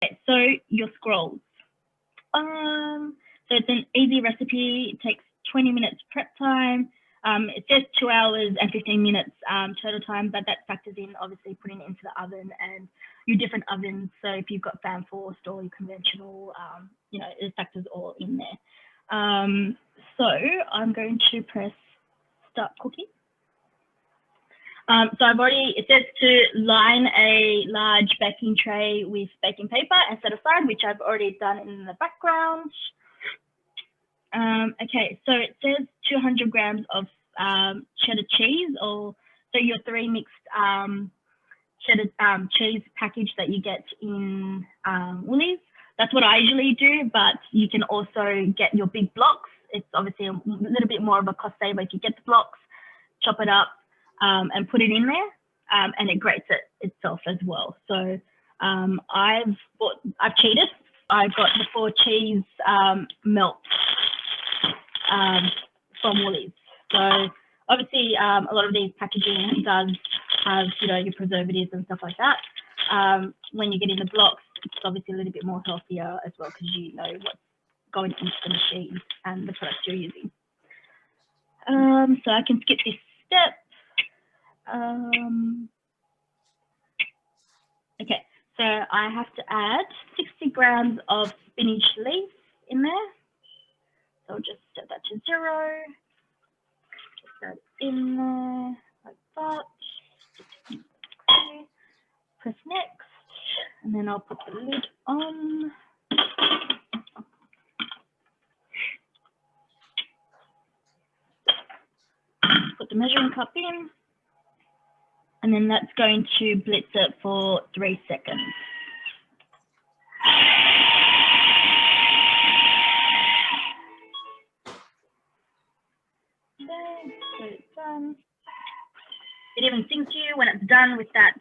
Okay, so your scrolls. So it's an easy recipe. It takes 20 minutes prep time. It says 2 hours and 15 minutes total time, but that factors in obviously putting it into the oven and your different ovens. So if you've got fan forced or your conventional, you know, it factors all in there. So I'm going to press start cooking. So I've already, it says to line a large baking tray with baking paper and set aside, which I've already done in the background. Okay, so it says 200 grams of cheddar cheese, or so your 3 mixed cheddar cheese package that you get in Woolies. That's what I usually do, but you can also get your big blocks. It's obviously a little bit more of a cost saver if you get the blocks, chop it up, and put it in there, and it grates it itself as well. So I've cheated. I got the 4 cheese melts from Woolies. So obviously a lot of these packaging does have, you know, your preservatives and stuff like that. When you get in the blocks, it's obviously a little bit more healthier as well because you know what's going into the machine and the products you're using. So I can skip this step. Okay, so I have to add 60 grams of spinach leaf in there. So I'll just set that to 0. Just that in there like that. Okay. Press next, and then I'll put the lid on. Put the measuring cup in. And then that's going to blitz it for 3 seconds. Okay, so it's done. It even sings to you when it's done with that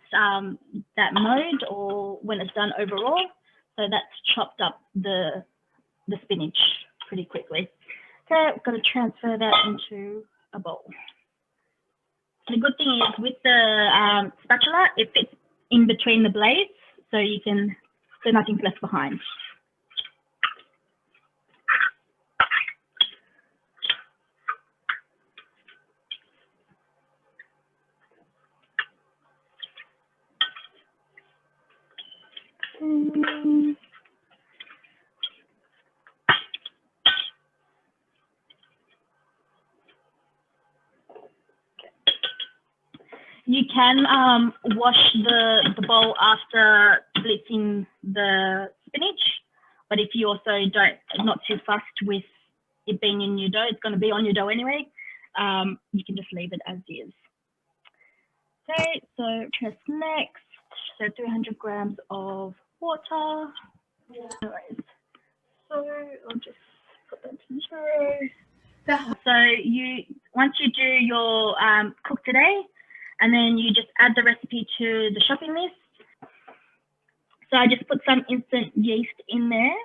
that mode, or when it's done overall. So that's chopped up the spinach pretty quickly. Okay, we've got to transfer that into a bowl. The good thing is with the spatula, it fits in between the blades, so you can, so nothing's left behind. You can wash the bowl after blitzing the spinach, but if you also not too fussed with it being in your dough, it's going to be on your dough anyway, you can just leave it as is. Okay, so press next. So 300 grams of water. Anyways, so I'll just put that to 0. So once you do your cook today, and then you just add the recipe to the shopping list. So I just put some instant yeast in there.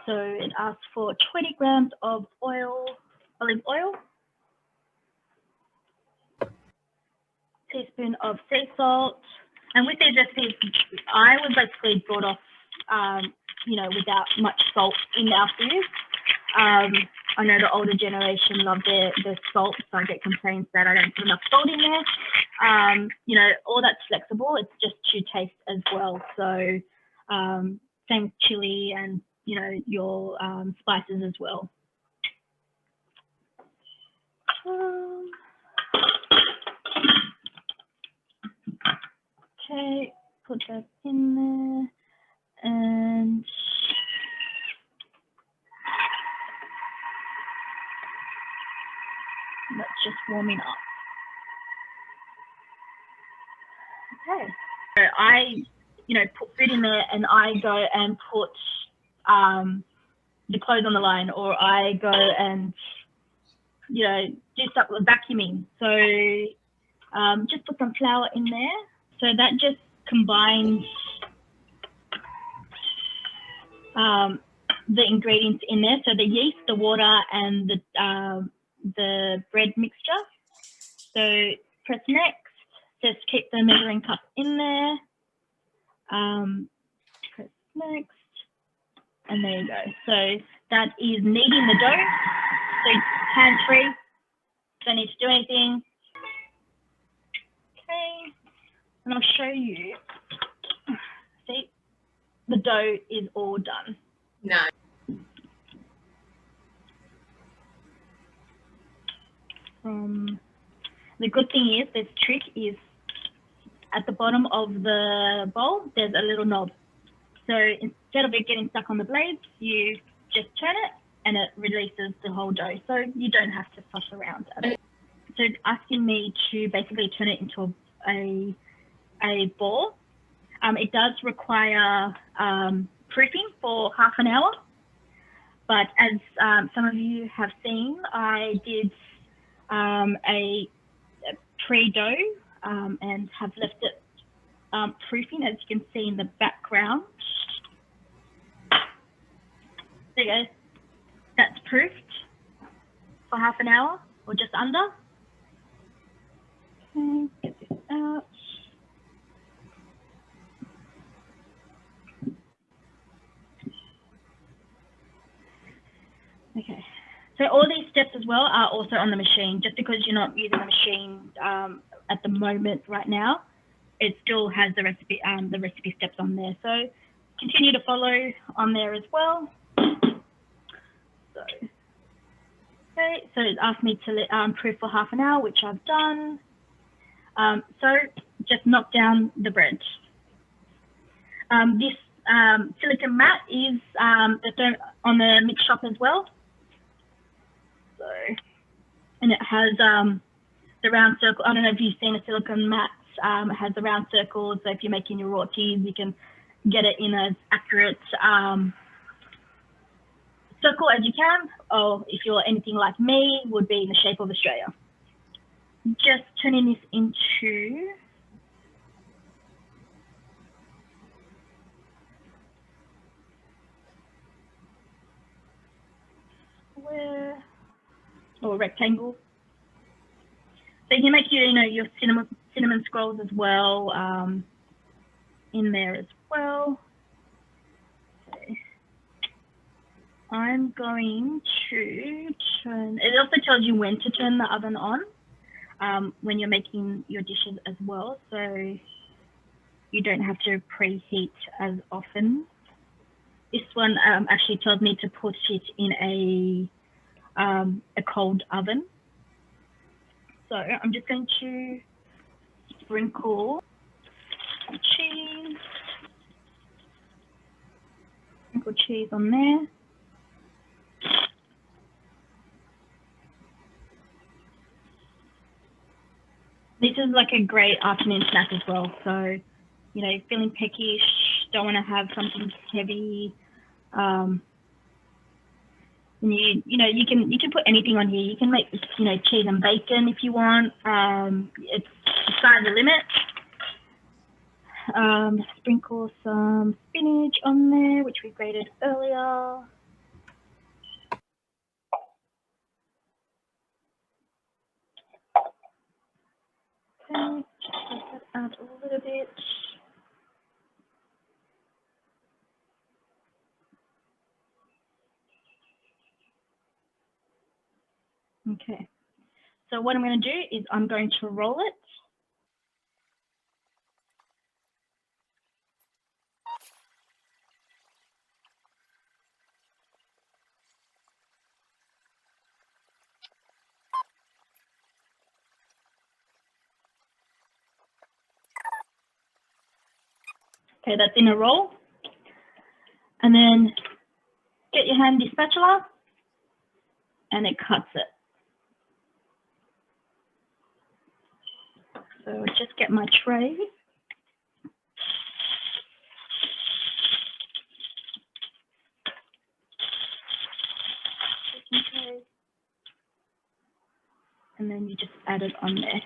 So it asks for 20 grams of olive oil, teaspoon of sea salt. And with these recipes, I was basically brought off, you know, without much salt in our food. I know the older generation love their salt, so I get complaints that I don't put enough salt in there. You know, all that's flexible. It's just to taste as well. So same with chili and, you know, your spices as well. Okay, put that in there, and that's just warming up. Okay, so I, you know, put food in there, and I go and put the clothes on the line, or I go and, you know, do stuff with vacuuming. So just put some flour in there. So that just combines the ingredients in there. So the yeast, the water, and the bread mixture. So press next. Just keep the measuring cup in there. is kneading the dough. So hands-free, don't need to do anything. Okay, and I'll show you. See, the dough is all done. No. The good thing is, this trick is at the bottom of the bowl, there's a little knob. So instead of it getting stuck on the blades, you just turn it and it releases the whole dough. So you don't have to fuss around at it. So it's asking me to basically turn it into a ball. It does require proofing for half an hour. But as some of you have seen, I did a pre-dough and have left it proofing, as you can see in the background. There you go. That's proofed for half an hour or just under. Okay, get this out. Okay, so all these steps as well are also on the machine. Just because you're not using the machine at the moment right now, it still has the recipe steps on there. So continue to follow on there as well. So, okay, so it asked me to proof for half an hour, which I've done. So just knock down the bread. This silicone mat is on the mix shop as well. So, and it has the round circle. I don't know if you've seen a silicone mat. It has the round circles. So if you're making your rotis, you can get it in as accurate circle as you can. Or if you're anything like me, would be in the shape of Australia. Just turning this into or a rectangle. So you can make your cinnamon scrolls as well in there as well. Okay. I'm going to turn. It also tells you when to turn the oven on when you're making your dishes as well, so you don't have to preheat as often. This one actually tells me to put it in a cold oven. So I'm just going to sprinkle cheese. Sprinkle cheese on there. This is like a great afternoon snack as well. So, feeling peckish, don't want to have something heavy. You can put anything on here. You can make cheese and bacon if you want. It's the sky's the limit. Sprinkle some spinach on there, which we grated earlier. Okay, just add a little bit. Okay, so what I'm going to do is I'm going to roll it. Okay, that's in a roll. And then get your handy spatula and it cuts it. So just get my tray. And then you just add it on there.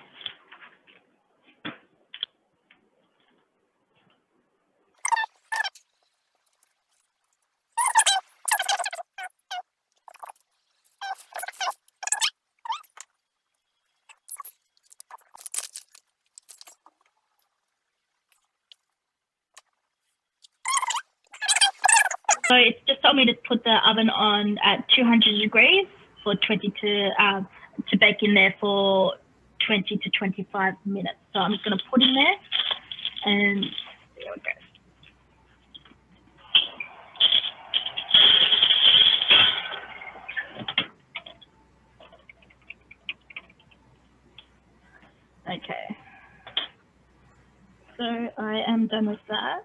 So it's just told me to put the oven on at 200 degrees for 20 to bake in there for 20 to 25 minutes. So I'm just going to put in there and there we go. Okay, so I am done with that.